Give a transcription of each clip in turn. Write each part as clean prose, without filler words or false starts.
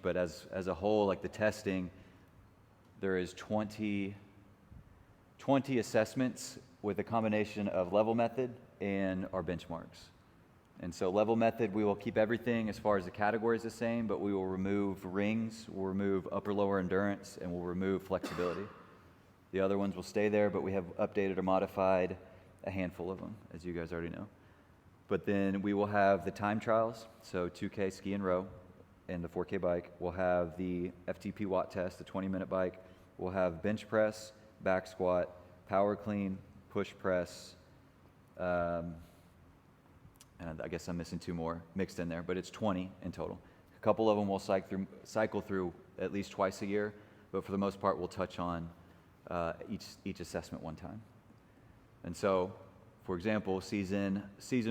but as a whole, like the testing, there is 20 assessments with a combination of level method and our benchmarks. And so level method, we will keep everything as far as the categories the same, but we will remove rings, we'll remove upper lower endurance, and we'll remove flexibility. The other ones will stay there, but we have updated or modified a handful of them, as you guys already know. But then we will have the time trials, so 2K ski and row, and the 4K bike. We'll have the FTP watt test, the 20-minute bike. We'll have bench press, back squat, power clean, push press, and I guess I'm missing 2 more mixed in there, but it's 20 in total. A couple of them we'll cycle through at least twice a year, but for the most part, we'll touch on each assessment one time. And so, for example, season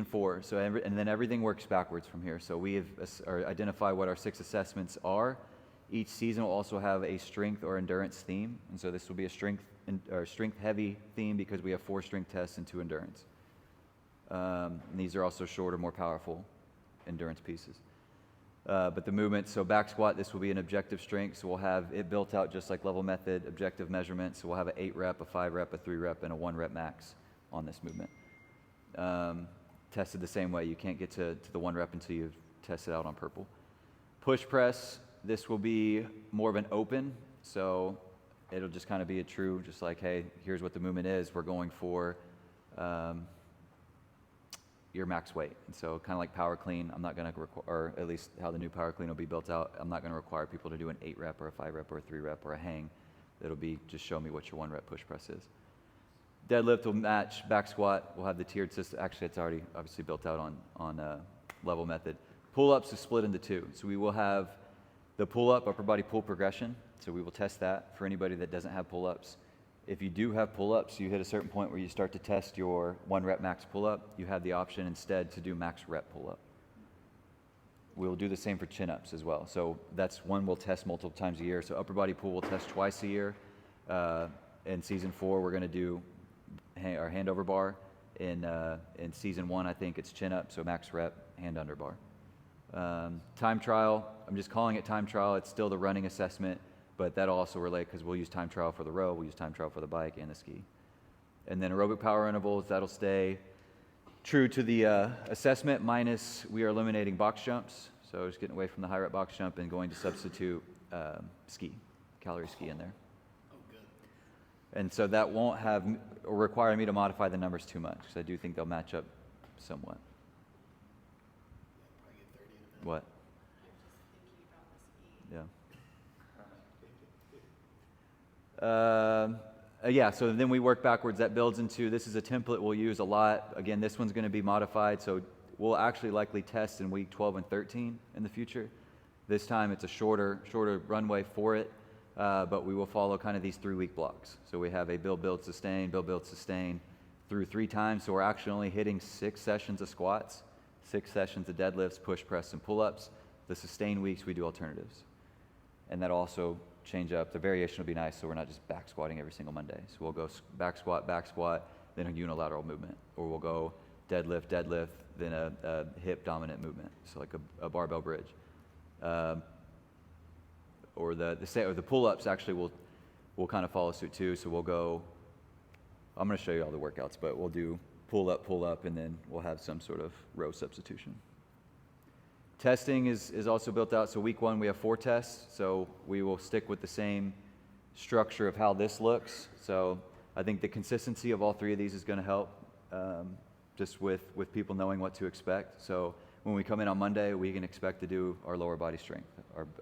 4. So and then everything works backwards from here. So we have identified what our 6 assessments are. Each season will also have a strength or endurance theme, and so this will be a strength heavy theme because we have 4 strength tests and 2 endurance. And these are also shorter, more powerful endurance pieces. But the movement, so back squat, this will be an objective strength, so we'll have it built out just like level method, objective measurement. So we'll have an 8 rep, a 5 rep, a 3 rep, and a 1 rep max on this movement. Tested the same way. You can't get to the 1 rep until you've tested out on purple. Push press, this will be more of an open, so it'll just kind of be a true, just like, hey, here's what the movement is. We're going for your max weight. And so kind of like power clean, I'm not going to require, or at least how the new power clean will be built out, I'm not going to require people to do an 8 rep or a 5 rep or a 3 rep or a hang. It'll be just show me what your 1 rep push press is. Deadlift will match back squat. We'll have the tiered system. Actually, it's already obviously built out on level method. Pull-ups is split into 2. So we will have the pull-up, upper body pull progression. So we will test that for anybody that doesn't have pull-ups. If you do have pull-ups, you hit a certain point where you start to test your 1 rep max pull-up, you have the option instead to do max rep pull-up. We'll do the same for chin-ups as well. So that's one we'll test multiple times a year. So upper body pull we'll test twice a year. In season 4, we're going to do our hand over bar. In season 1, I think it's chin-up, so max rep, hand under bar. Time trial, I'm just calling it time trial. It's still the running assessment, but that'll also relate because we'll use time trial for the row, we'll use time trial for the bike and the ski. And then aerobic power intervals, that'll stay true to the assessment, minus we are eliminating box jumps. So just getting away from the high rep box jump and going to substitute calorie ski in there. Oh, good. And so that won't require me to modify the numbers too much, because I do think they'll match up somewhat. Probably get 30 in a minute. What? I'm just thinking about the ski. Yeah. Yeah, so then we work backwards. That builds into, this is a template we'll use a lot. Again, this one's going to be modified, so we'll actually likely test in week 12 and 13 in the future. This time it's a shorter runway for it, but we will follow kind of these 3-week blocks. So we have a build, sustain through 3 times. So we're actually only hitting 6 sessions of squats, 6 sessions of deadlifts, push, press, and pull-ups. The sustain weeks, we do alternatives. And that also change up. The variation will be nice, so we're not just back squatting every single Monday. So we'll go back squat, then a unilateral movement. Or we'll go deadlift, then a hip dominant movement. So like a barbell bridge. Or the pull-ups actually will kind of follow suit too. So we'll go, I'm going to show you all the workouts, but we'll do pull up, and then we'll have some sort of row substitution. Testing is also built out. So week 1, we have 4 tests. So we will stick with the same structure of how this looks. So I think the consistency of all 3 of these is going to help just with people knowing what to expect. So when we come in on Monday, we can expect to do our lower body strength,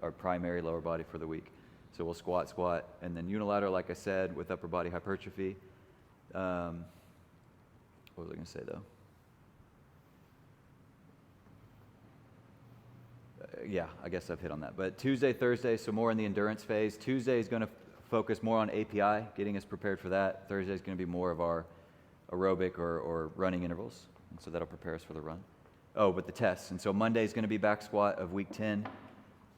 our primary lower body for the week. So we'll squat, and then unilateral, like I said, with upper body hypertrophy. What was I going to say, though? Yeah, I guess I've hit on that. But Tuesday, Thursday, so more in the endurance phase. Tuesday is going to focus more on API, getting us prepared for that. Thursday is going to be more of our aerobic or running intervals. And so that'll prepare us for the run. Oh, but the tests. And so Monday is going to be back squat of week 10.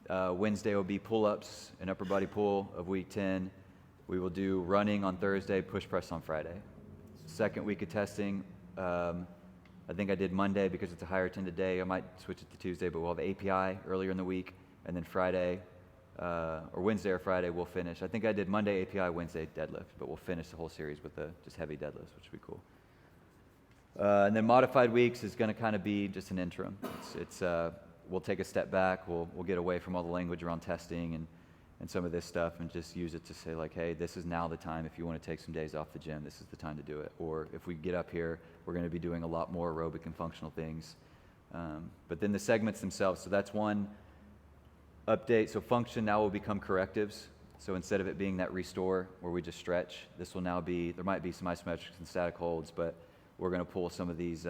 Wednesday will be pull-ups and upper body pull of week 10. We will do running on Thursday, push press on Friday. Second week of testing, I think I did Monday because it's a higher attended day. I might switch it to Tuesday, but we'll have API earlier in the week, and then Friday or Wednesday or Friday, we'll finish. I think I did Monday API, Wednesday deadlift, but we'll finish the whole series with just heavy deadlifts, which would be cool. And then modified weeks is going to kind of be just an interim. We'll take a step back. We'll get away from all the language around testing and some of this stuff and just use it to say like, hey, this is now the time. If you want to take some days off the gym, this is the time to do it. Or if we get up here, we're going to be doing a lot more aerobic and functional things. But then the segments themselves, so that's one update. So function now will become correctives. So instead of it being that restore where we just stretch, this will now be, there might be some isometrics and static holds, but we're going to pull some of these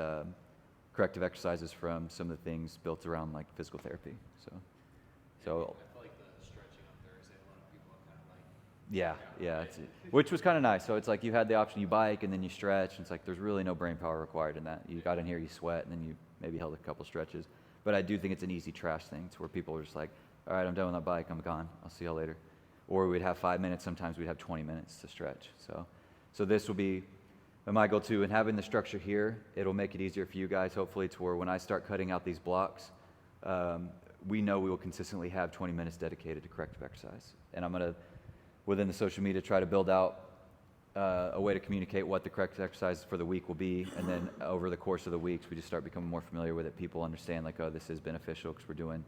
corrective exercises from some of the things built around like physical therapy. So I feel like the stretching on Thursday, a lot of people are kind of like, yeah, which was kind of nice. So it's like you had the option, you bike and then you stretch. And it's like there's really no brain power required in that. You got in here, you sweat, and then you maybe held a couple stretches. But I do think it's an easy trash thing to where people are just like, all right, I'm done with that bike, I'm gone, I'll see y'all later. Or we'd have 5 minutes, sometimes we'd have 20 minutes to stretch. So this will be my goal too, and having the structure here, it'll make it easier for you guys, hopefully, to where when I start cutting out these blocks, we know we will consistently have 20 minutes dedicated to corrective exercise. And I'm going to, within the social media, try to build out a way to communicate what the corrective exercises for the week will be, and then over the course of the weeks, we just start becoming more familiar with it. People understand, like, oh, this is beneficial because we're doing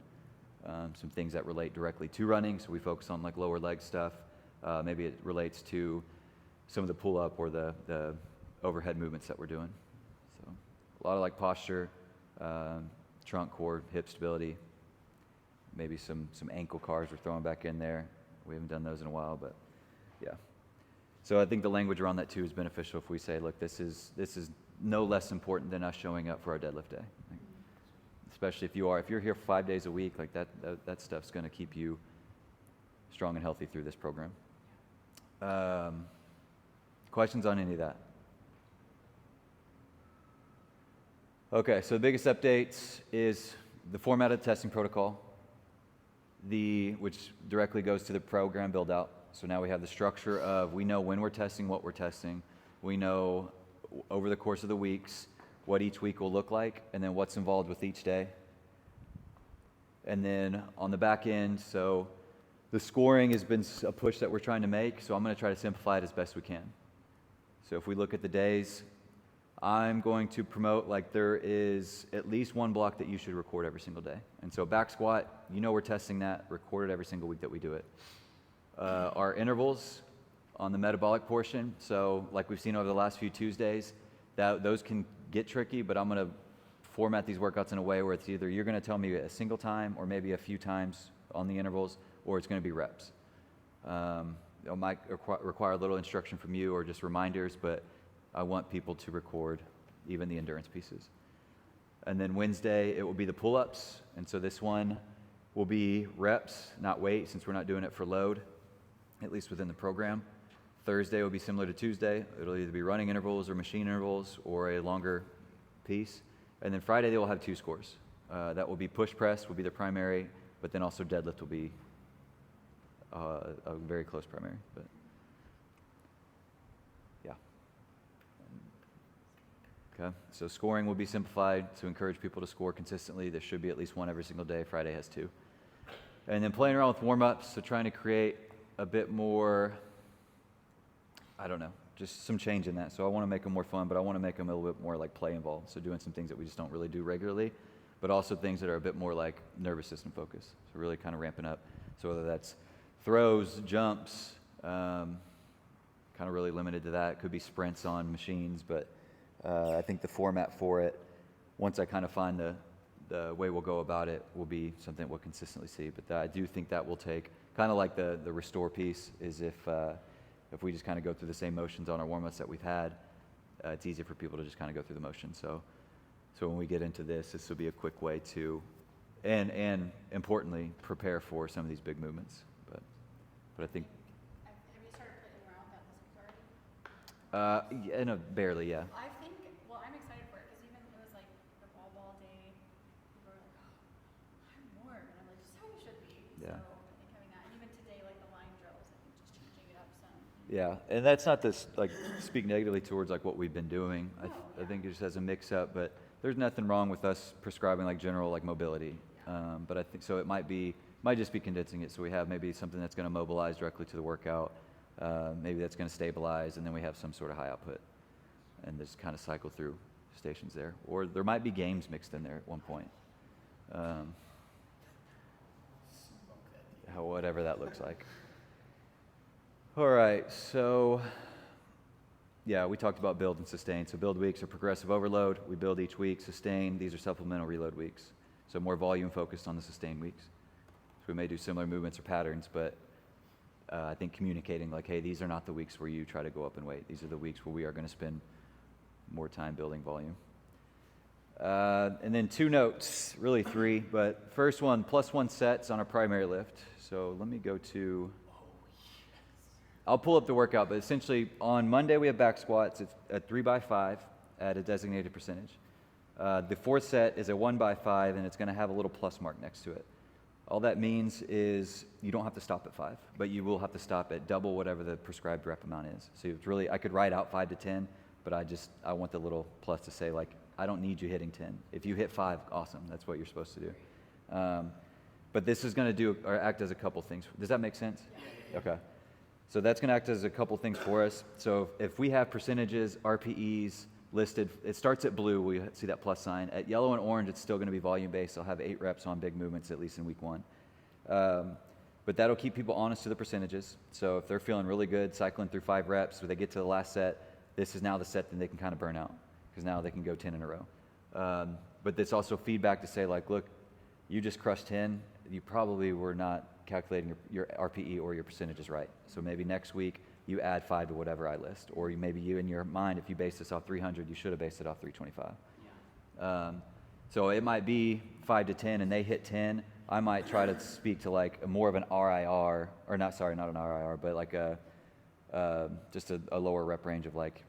some things that relate directly to running, so we focus on, like, lower leg stuff. Maybe it relates to some of the pull-up or the overhead movements that we're doing. So a lot of like posture, trunk, core, hip stability, maybe some ankle cars we're throwing back in there. We haven't done those in a while, but yeah. So I think the language around that too is beneficial if we say, look, this is no less important than us showing up for our deadlift day. Like, especially if you're here 5 days a week, like that stuff's going to keep you strong and healthy through this program. Questions on any of that? Okay, so the biggest updates is the format of the testing protocol, which directly goes to the program build out. So now we have the structure of, we know when we're testing, what we're testing. We know over the course of the weeks what each week will look like, and then what's involved with each day. And then on the back end, so the scoring has been a push that we're trying to make, so I'm going to try to simplify it as best we can. So if we look at the days, I'm going to promote, like, there is at least one block that you should record every single day. And so back squat, we're testing that, record it every single week that we do it. Our intervals on the metabolic portion, so like we've seen over the last few Tuesdays, those can get tricky, but I'm going to format these workouts in a way where it's either you're going to tell me a single time or maybe a few times on the intervals, or it's going to be reps. It might require a little instruction from you or just reminders, but I want people to record even the endurance pieces. And then Wednesday, it will be the pull-ups. And so this one will be reps, not weight, since we're not doing it for load, at least within the program. Thursday will be similar to Tuesday. It'll either be running intervals or machine intervals or a longer piece. And then Friday, they will have 2 scores. That will be push press, will be the primary, but then also deadlift will be a very close primary. But yeah. Okay, so scoring will be simplified to encourage people to score consistently. There should be at least one every single day. Friday has 2. And then playing around with warm-ups, so trying to create a bit more, just some change in that. So I want to make them more fun, but I want to make them a little bit more like play involved. So doing some things that we just don't really do regularly, but also things that are a bit more like nervous system focused. So really kind of ramping up. So whether that's throws, jumps, kind of really limited to that. It could be sprints on machines, but I think the format for it, once I kind of find the way we'll go about it, will be something we'll consistently see. But I do think that will take, kind of like the restore piece, is if we just kind of go through the same motions on our warm-ups that we've had, it's easier for people to just kind of go through the motion. So when we get into this will be a quick way to, and importantly, prepare for some of these big movements. But I think. Have you started playing around with that this already? No, barely, yeah. I'm excited for it because even it was like the ball day, people were like, oh, I'm warm. And I'm like, just how you should be. Yeah. So I think having that, and even today, like the line drills, I think just changing it up some. Yeah, and that's not to speak negatively towards like what we've been doing. No, I think it just has a mix-up, but there's nothing wrong with us prescribing like general like mobility. But I think so it might be Might just be condensing it so we have maybe something that's going to mobilize directly to the workout. Maybe that's going to stabilize, and then we have some sort of high output, and just kind of cycle through stations there. Or there might be games mixed in there at one point. Whatever that looks like. All right, so yeah, we talked about build and sustain. So build weeks are progressive overload. We build each week. Sustain, these are supplemental reload weeks. So more volume focused on the sustain weeks. So we may do similar movements or patterns, but I think communicating like, hey, these are not the weeks where you try to go up in weight. These are the weeks where we are going to spend more time building volume. And then 2 notes, really 3, but first one, +1 sets on our primary lift. So let me go to, I'll pull up the workout, but essentially on Monday we have back squats. It's a 3x5 at a designated percentage. The 4th set is a 1x5, and it's going to have a little plus mark next to it. All that means is you don't have to stop at 5, but you will have to stop at double whatever the prescribed rep amount is. So it's really, I could write out 5 to 10, but I want the little plus to say, like, I don't need you hitting 10. If you hit 5, awesome. That's what you're supposed to do. But this is going to do or act as a couple things. Does that make sense? Yeah. Okay. So that's going to act as a couple things for us. So if we have percentages, RPEs listed, it starts at blue. We see that plus sign. At yellow and orange, it's still going to be volume-based. I'll have 8 reps on big movements, at least in week 1. But that'll keep people honest to the percentages. So if they're feeling really good, cycling through 5 reps, or they get to the last set, this is now the set that they can kind of burn out, because now they can go 10 in a row. But there's also feedback to say, like, look, you just crushed 10. You probably were not calculating your RPE or your percentages right. So maybe next week you add 5 to whatever I list. Or maybe you, in your mind, if you base this off 300, you should have based it off 325. Yeah. So it might be 5 to 10 and they hit 10. I might try to speak to like more of an RIR, or not an RIR, but like just a lower rep range of like,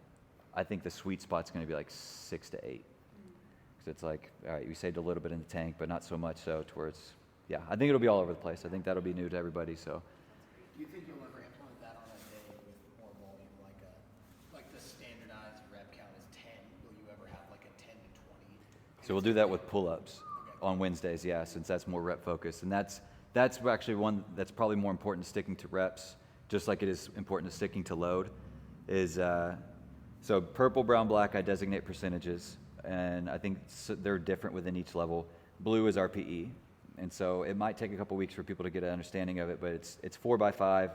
I think the sweet spot's going to be like 6 to 8. Because it's like, all right, we saved a little bit in the tank, but not so much so towards, yeah, I think it'll be all over the place. I think that'll be new to everybody, so. Do you think you'll ever implement that on a day with more volume, like the standardized rep count is 10? Will you ever have like a 10 to 20? So we'll do that with pull-ups on Wednesdays, yeah, since that's more rep focused. And that's actually one that's probably more important to sticking to reps, just like it is important to sticking to load, is, so purple, brown, black, I designate percentages, and I think they're different within each level. Blue is RPE, and so it might take a couple weeks for people to get an understanding of it, but it's 4x5,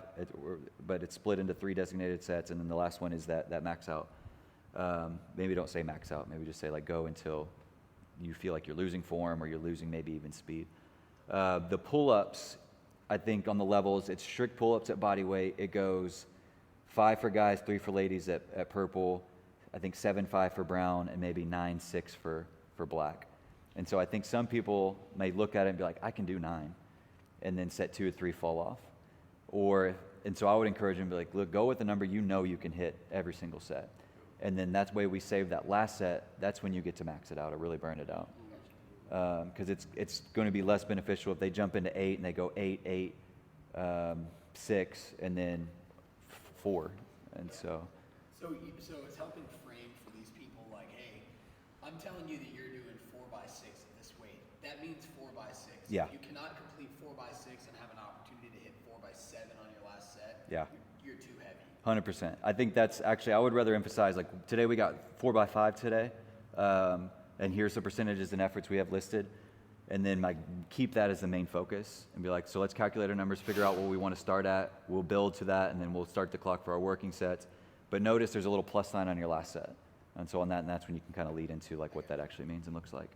but it's split into 3 designated sets, and then the last one is that max out. Maybe don't say max out, maybe just say like go until you feel like you're losing form or you're losing maybe even speed. The pull-ups, I think on the levels, it's strict pull-ups at body weight. It goes 5 for guys, 3 for ladies at purple, I think 7-5 for brown, and maybe 9-6 for black. And so I think some people may look at it and be like, I can do 9, and then set 2 or 3 fall off. And so I would encourage them to be like, look, go with the number you know you can hit every single set. And then that's the way we save that last set. That's when you get to max it out or really burn it out. Because it's going to be less beneficial if they jump into 8 and they go 8, 8, 6, and then 4. And so it's helping frame for these people like, hey, I'm telling you that you're doing 4x6 at this weight. That means 4x6. Yeah. If you cannot complete 4x6 and have an opportunity to hit 4x7 on your last set, yeah, you're too heavy. 100%. I think that's actually, I would rather emphasize, like today we got 4x5 today, and here's the percentages and efforts we have listed, and then like keep that as the main focus and be like, so let's calculate our numbers, figure out what we want to start at, we'll build to that, and then we'll start the clock for our working sets. But notice there's a little plus sign on your last set. And so on that, and that's when you can kind of lead into like what that actually means and looks like.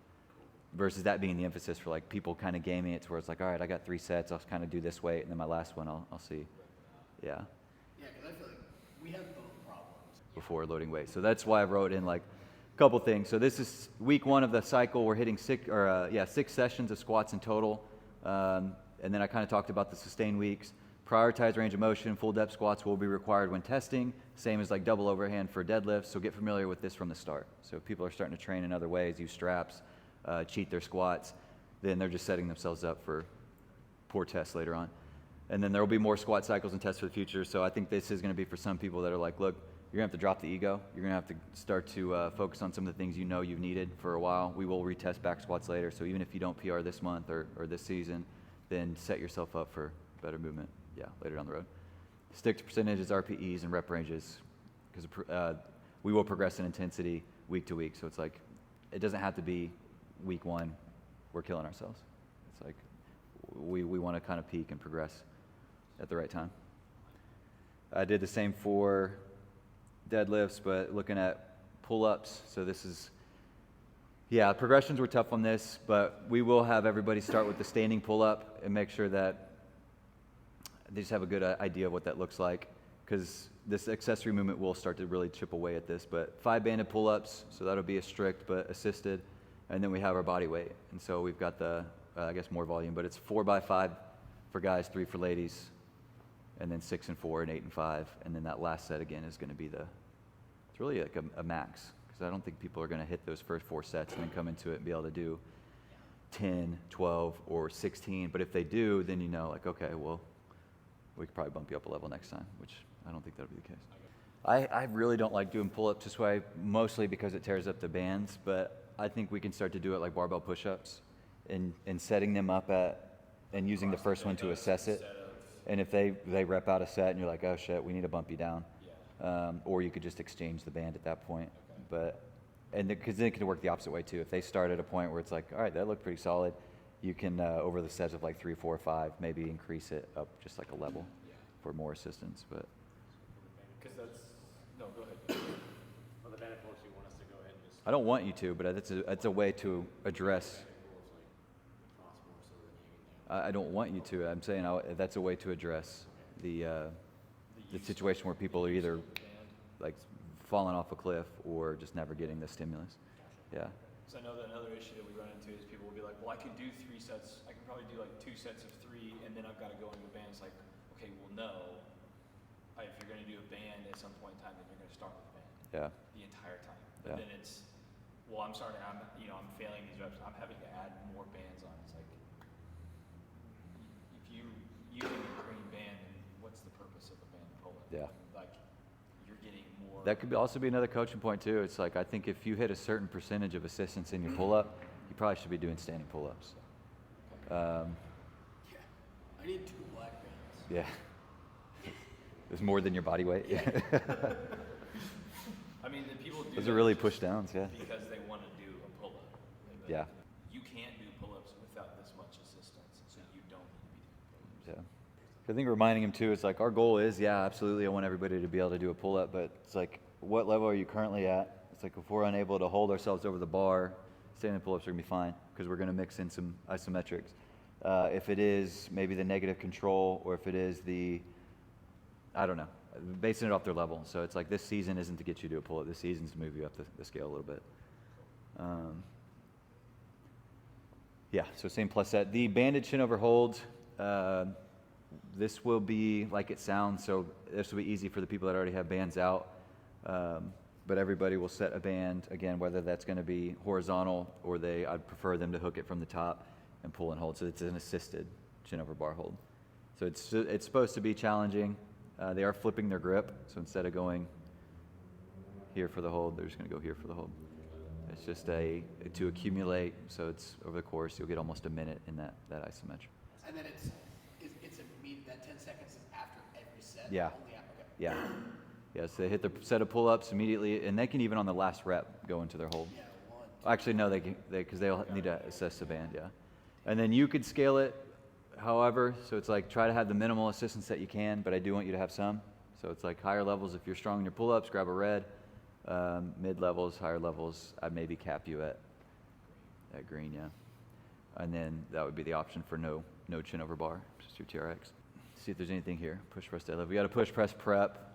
Versus that being the emphasis for like people kind of gaming it to where it's like, all right, I got 3 sets, I'll kind of do this weight, and then my last one I'll see. Yeah. Yeah, because I feel like we have both problems. Before loading weight. So that's why I wrote in like a couple things. So this is week 1 of the cycle. We're hitting 6 sessions of squats in total. And then I kind of talked about the sustain weeks. Prioritize range of motion. Full depth squats will be required when testing. Same as like double overhand for deadlifts. So get familiar with this from the start. So if people are starting to train in other ways, use straps, cheat their squats, then they're just setting themselves up for poor tests later on. And then there will be more squat cycles and tests for the future. So I think this is going to be for some people that are like, look, you're going to have to drop the ego. You're going to have to start to focus on some of the things you know you've needed for a while. We will retest back squats later. So even if you don't PR this month or this season, then set yourself up for better movement, later down the road. Stick to percentages, RPEs, and rep ranges, because we will progress in intensity week to week. So it's like, it doesn't have to be week 1, we're killing ourselves. It's like, we want to kind of peak and progress at the right time. I did the same for deadlifts, but looking at pull-ups. So this is, progressions were tough on this, but we will have everybody start with the standing pull-up and make sure that they just have a good idea of what that looks like, because this accessory movement will start to really chip away at this. But 5 banded pull-ups, so that'll be a strict but assisted, and then we have our body weight. And so we've got the, more volume, but it's 4 by 5 for guys, 3 for ladies, and then 6 and 4 and 8 and 5, and then that last set again is going to be it's really like a max, because I don't think people are going to hit those first 4 sets and then come into it and be able to do 10, 12, or 16. But if they do, then you know, like, okay, well, we could probably bump you up a level next time, which I don't think that'll be the case. I really don't like doing pull-ups this way, mostly because it tears up the bands, but I think we can start to do it like barbell push-ups and setting them up and using the first one to assess it. And if they rep out a set and you're like, oh shit, we need to bump you down. Or you could just exchange the band at that point. Because then it can work the opposite way too. If they start at a point where it's like, all right, that looked pretty solid, you can, over the sets of like 3, 4, 5, maybe increase it up just like a level for more assistance. But because no, go ahead. On the banded pull-ups, you want us to go ahead and just. I don't want you to, but it's a way to address. I don't want you to. I'm saying that's a way to address the situation where people are either like falling off a cliff or just never getting the stimulus. Yeah. So I know that another issue that we run into is people will be like, well, I can do 3 sets. I can probably do like 2 sets of 3, and then I've got to go into a band. It's like, okay, well, no. If you're going to do a band at some point in time, then you're going to start with a band. Yeah. The entire time. But then it's, well, I'm failing these reps. I'm having to add more bands on. It's like, if you using a green band, then what's the purpose of a band pull-up? Yeah. Like, you're getting more. That could also be another coaching point too. It's like, I think if you hit a certain percentage of assistance in your pull-up, you probably should be doing standing pull-ups. I need 2 black bands. Yeah. It's more than your body weight. Yeah. I mean, the people do Those that are really just push downs, yeah. because they want to do a pull-up. But Yeah. You can't do pull-ups without this much assistance, so you don't need to be doing pull-ups. Yeah. I think reminding him too, it's like our goal is, absolutely, I want everybody to be able to do a pull-up, but it's like, what level are you currently at? It's like, if we're unable to hold ourselves over the bar, standing pull-ups are gonna be fine, because we're gonna mix in some isometrics. If it is maybe the negative control, or if it is I don't know, basing it off their level. So it's like, this season isn't to get you to a pull-up, this season's to move you up the scale a little bit. So same plus set. The banded chin over hold, this will be like it sounds, so this will be easy for the people that already have bands out. But everybody will set a band, again, whether that's going to be horizontal or I'd prefer them to hook it from the top and pull and hold. So it's an assisted chin over bar hold. So it's supposed to be challenging. They are flipping their grip, so instead of going here for the hold, they're just going to go here for the hold. It's just to accumulate, so it's over the course, you'll get almost a minute in that isometric. And then it's that 10 seconds is after every set? Yeah. Only after, okay. Yeah. Yeah, so they hit their set of pull-ups immediately, and they can even on the last rep go into their hold. Yeah, 1, 2. Actually, no, because they'll need to assess the band, yeah. And then you could scale it however, so it's like, try to have the minimal assistance that you can, but I do want you to have some. So it's like higher levels, if you're strong in your pull-ups, grab a red. Mid levels, higher levels, I'd maybe cap you at green, yeah. And then that would be the option for no chin over bar, just your TRX. See if there's anything here. Push press deadlift. We got a push press prep.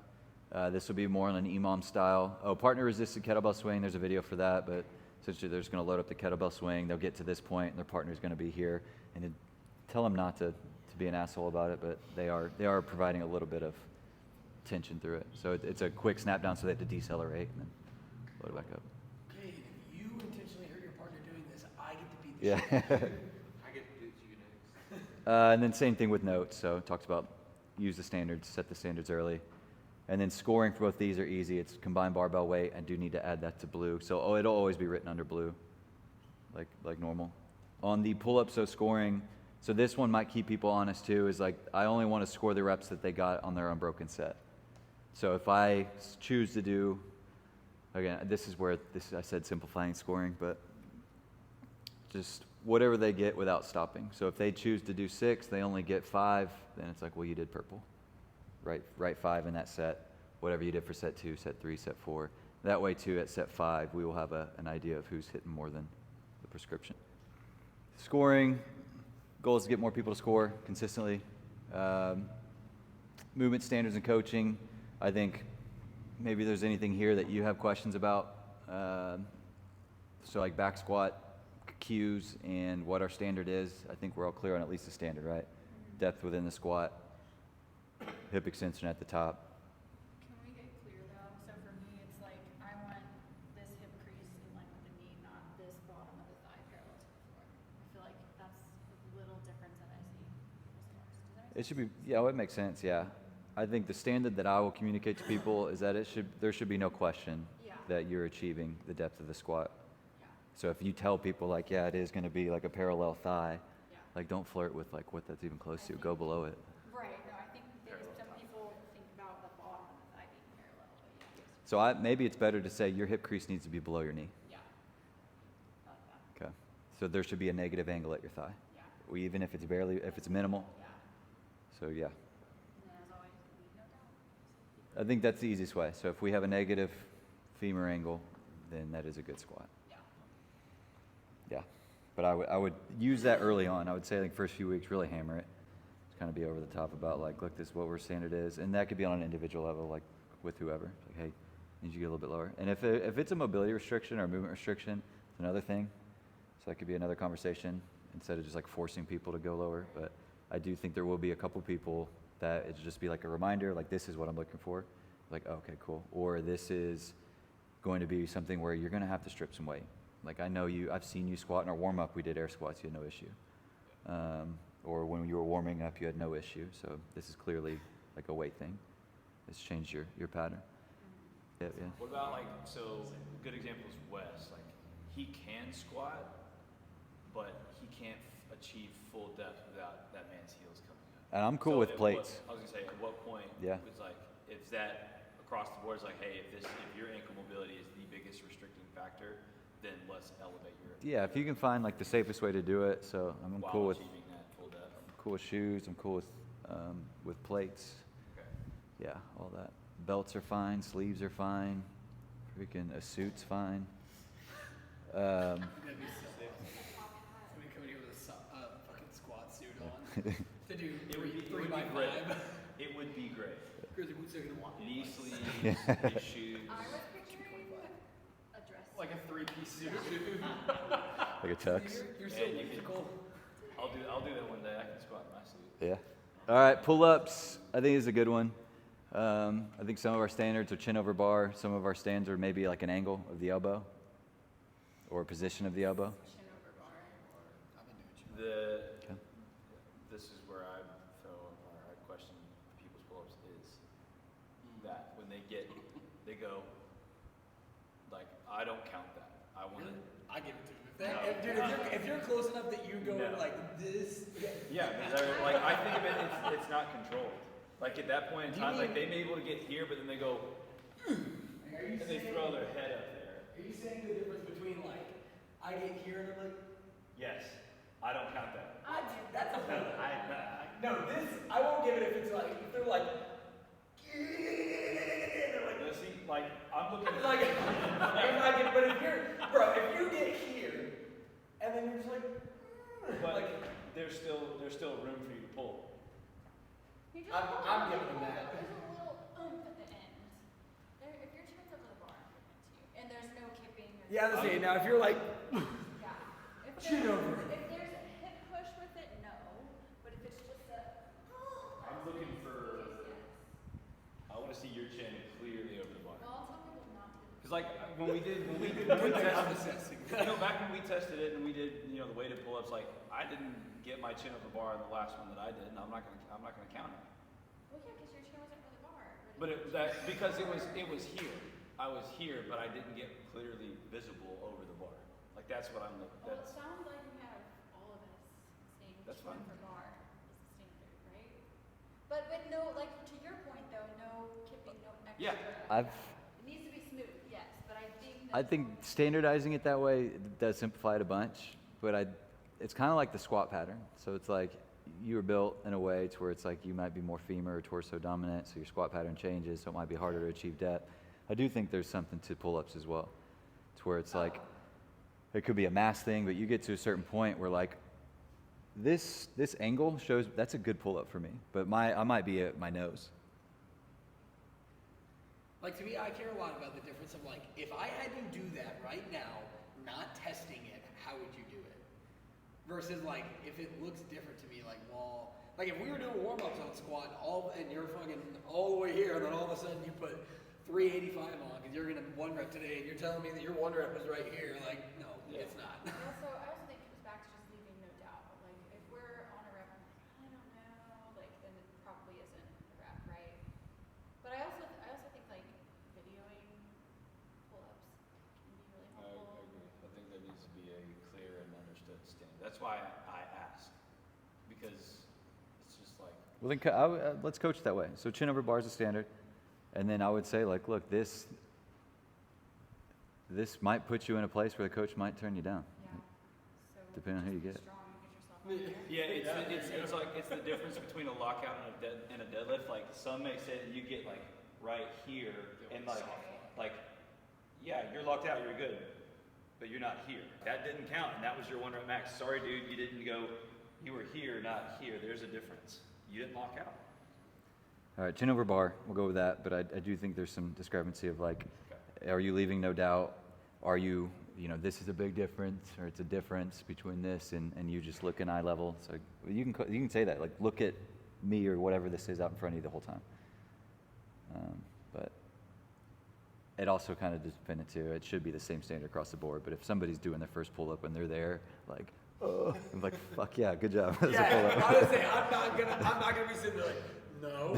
This will be more on an EMOM style. Oh, partner resisted kettlebell swing. There's a video for that, but essentially they're just going to load up the kettlebell swing. They'll get to this point, and their partner's going to be here. And then tell them not to be an asshole about it, but they are providing a little bit of tension through it. So it's a quick snap down, so they have to decelerate and then load it back up. Okay, if you intentionally hurt your partner doing this, I get to beat the Yeah. shit out of you. I get to do it to you next. And then same thing with notes. So talked about use the standards, set the standards early. And then scoring for both these are easy. It's combined barbell weight. I do need to add that to blue. So it'll always be written under blue, like normal. On the pull-up, so scoring, So this one might keep people honest too, is like, I only want to score the reps that they got on their unbroken set. So if I choose to do, again, this is where I said simplifying scoring, but just whatever they get without stopping. So if they choose to do 6, they only get 5, then it's like, well, you did purple. Right 5 in that set. Whatever you did for set 2, set 3, set 4. That way too, at set 5, we will have an idea of who's hitting more than the prescription. Scoring, goal is to get more people to score consistently. Movement standards and coaching, I think maybe there's anything here that you have questions about. So like back squat, cues, and what our standard is. I think we're all clear on at least the standard, right? Depth within the squat, hip extension at the top. Can we get clear though? So for me, it's like, I want this hip crease in line with the knee, not this bottom of the thigh parallel to the floor. I feel like that's a little difference that I see most of ours. Does that make It should be, yeah, it makes sense, yeah. I think the standard that I will communicate to people is that there should be no question Yeah. that you're achieving the depth of the squat. Yeah. So if you tell people like, yeah, it is going to be like a parallel thigh, Yeah. like don't flirt with like what that's even close to. Go below it. Right, no, I think some people think about the bottom of the thigh being parallel, but yeah. So maybe it's better to say your hip crease needs to be below your knee. Yeah. I like that. Okay. So there should be a negative angle at your thigh, Yeah. even if it's minimal. Yeah. So yeah, And then as always, leave no doubt. I think that's the easiest way. So if we have a negative femur angle, then that is a good squat. Yeah. Yeah. But I would use that early on. I would say like first few weeks, really hammer it. Just kind of be over the top about like, look, this is what our standard is. And that could be on an individual level, like with whoever. Like, hey, need you to get a little bit lower. And if it's a mobility restriction or a movement restriction, it's another thing. So that could be another conversation instead of just like forcing people to go lower. But I do think there will be a couple people that it'll just be like a reminder, like this is what I'm looking for. Like, oh, okay, cool. Or this is going to be something where you're going to have to strip some weight. Like I know I've seen you squat in our warm up, we did air squats, you had no issue. Or when you were warming up, you had no issue. So this is clearly like a weight thing. It's changed your pattern. Yeah, yeah. What about like, so a good example is Wes, like he can squat, but he can't achieve full depth without that man's heels coming up. And I'm cool So with at plates. I was gonna say, at what point Yeah. it's like, if that across the board is like, hey, if your ankle mobility is the biggest restricting factor, then let's elevate your Yeah, if you can find like the safest way to do it. So I'm while cool with achieving that full depth. cool with shoes. I'm cool with plates. Okay. Yeah, all that. Belts are fine. Sleeves are fine. Freaking a suit's fine. That'd be so sick. Somebody coming here with a fucking squat suit on. To do It would be, three by great. five. It would be great. Grizzly boots are gonna want Knee sleeves, Yeah. knee shoes. I was picturing a dress. like a three-piece suit. Like a tux. You're so And you can- musical. I'll do that one day. I can squat in my sleeve. Yeah. All right, pull-ups. I think is a good one. I think some of our standards are chin over bar. Some of our standards are maybe like an angle of the elbow or a position of the elbow. Chin over bar. I've been doing shit. Okay. This is where I question people's pull-ups is that when they go, like, I don't count that. I want to. I give it to him. No. If you're close enough that you go No. like this, Yeah, but like I think of it, it's not controlled. Like at that point in Do you time, like mean- they may be able to get here, but then they go and they throw their head up there. Are you saying the difference between like I get here and I'm like, Yes, I don't count that. I do. that's a pull. I No, this I won't give it if it's like if they're like, they're like, see, like I'm looking. like, but if you're, bro, if you get here and then you're just like, But like, there's still room for you to pull. You just I'm- hold I'm on. giving them that. There's a little oomph at the end. If your chin's over the bar, I'm giving it to you. And there's no kipping. Or yeah, let's see. Now if you're like, Yeah. If Chin there's, over. if there's a hip push with it, no. But if it's just a, I'm looking for. yes. I want to see your chin clearly over the bar. Well, I'll tell people not to. Because like when we good thing I'm tested, assessing. back when we tested it and we did, the weighted pull-ups, like I didn't get my chin over the bar in the last one that I did, and I'm not gonna count it. Well, yeah, because your chin wasn't over the bar. But because it was here. I was here, but I didn't get clearly visible over the bar. Like that's what I'm looking. Well, it That's sounds like you have all of us saying That's one fine. for bar is the standard, right? But with no, like, to your point though, no kipping, no extra. Yeah. It needs to be smooth, yes, but I think standardizing it that way does simplify it a bunch, but it's kind of like the squat pattern. So it's like you were built in a way to where it's like you might be more femur or torso dominant, so your squat pattern changes, so it might be harder to achieve depth. I do think there's something to pull-ups as well, to where it's like it could be a mass thing, but you get to a certain point where like this angle shows that's a good pull-up for me, but I might be at my nose. Like, to me, I care a lot about the difference of, like, if I had you do that right now, not testing it, how would you do it? Versus, like, if it looks different to me, like, well, like, if we were doing warm-ups on squat, and you're fucking all the way here, and then all of a sudden you put 385 on, because you're going to 1 rep today, and you're telling me that your 1 rep is right here, like, no, it's not. I also think it comes back to just leaving no doubt. Like, if we're on a rep, I'm like, I don't know, like, then it probably isn't a rep, right? But I also think, like, videoing pull-ups can be really I helpful. agree. I think there needs to be a clear and understood standard. That's why I ask, because it's just like, Well, then let's coach that way. So chin over bar is a standard, and then I would say like, look, this might put you in a place where the coach might turn you down. Yeah. So Depending on who you just get. be strong and get yourself on there. yeah, it's like, it's the difference between a lockout and a deadlift. Like, some may say that you get like right here, and like, yeah, you're locked out, you're good, but you're not here. That didn't count, and that was your 1 rep max. Sorry, dude, you didn't go, you were here, not here. There's a difference. You didn't lock out. All right, chin over bar, we'll go with that, but I do think there's some discrepancy of like, are you leaving no doubt? Are you, this is a big difference, or it's a difference between this and you just looking eye level. So you can say that, like, look at me or whatever this is out in front of you the whole time. But it also kind of dependent too. It should be the same standard across the board. But if somebody's doing their first pull up and they're there, like, oh, I'm like, fuck yeah, good job. That's a pull-up. Honestly, I'm not gonna be sitting there like, no.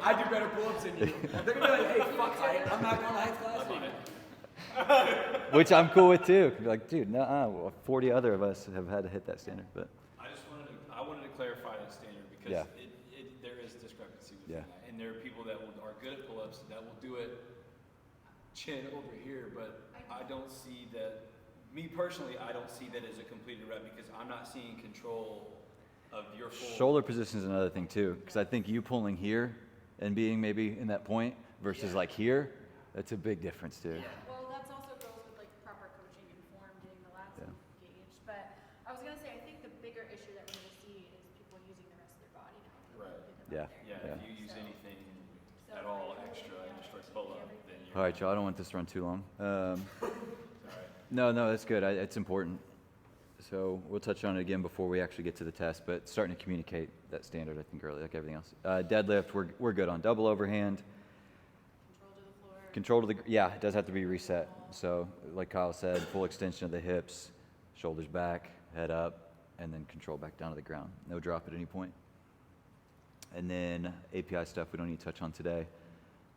I do better pull-ups than you. They're gonna be like, hey, fuck height. I'm not going to height class. I'm on it. Which I'm cool with too. Be like, dude, no, 40 other of us have had to hit that standard. But I wanted to clarify that standard because Yeah. there is discrepancy with Yeah. that. And there are people that are good at pull-ups that will do it chin over here, but I don't see that, me personally, I don't see that as a completed rep because I'm not seeing control of your full. shoulder position is another thing too, because I think you pulling here and being maybe in that point versus like here, that's a big difference too. Well, that's also goes with like proper coaching and form, getting the lats engaged. But I was gonna say, I think the bigger issue that we're gonna see is people using the rest of their body now. Right. Yeah. Yeah, if you use anything at all extra in just for pull-up, then you're. All right, y'all, I don't want this to run too long. All right. No, that's good. It's important. So we'll touch on it again before we actually get to the test, but starting to communicate that standard, I think, early, like everything else. Deadlift, we're good on. Double overhand. Control to the floor. Yeah, it does have to be reset. So like Kyle said, full extension of the hips, shoulders back, head up, and then control back down to the ground. No drop at any point. And then API stuff we don't need to touch on today.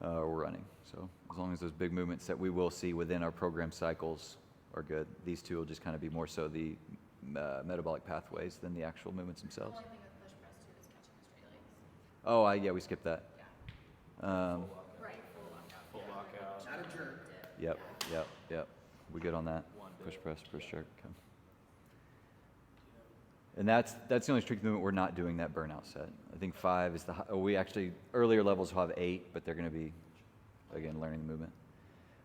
We're running. So as long as those big movements that we will see within our program cycles are good, these two will just kind of be more so the metabolic pathways than the actual movements The themselves. only thing with push press too is catching the straight legs. Oh, yeah, we skipped that. Right, full lockout. Full lockout. Not a jerk. Yep. We good on that. One Push dip. press, push jerk. Okay. And that's the only strict movement we're not doing that burnout set. I think 5 is we actually, earlier levels will have 8, but they're going to be, again, learning the movement.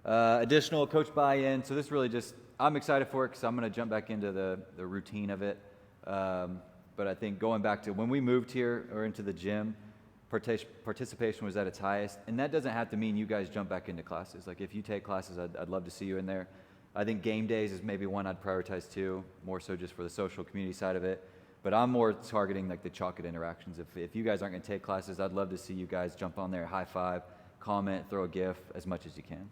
Additional coach buy-in. So this really just, I'm excited for it because I'm going to jump back into the routine of it. But I think going back to when we moved here or into the gym, participation was at its highest. And that doesn't have to mean you guys jump back into classes. Like if you take classes, I'd love to see you in there. I think game days is maybe one I'd prioritize too, more so just for the social community side of it. But I'm more targeting like the chalk it interactions. If you guys aren't going to take classes, I'd love to see you guys jump on there, high five, comment, throw a GIF as much as you can.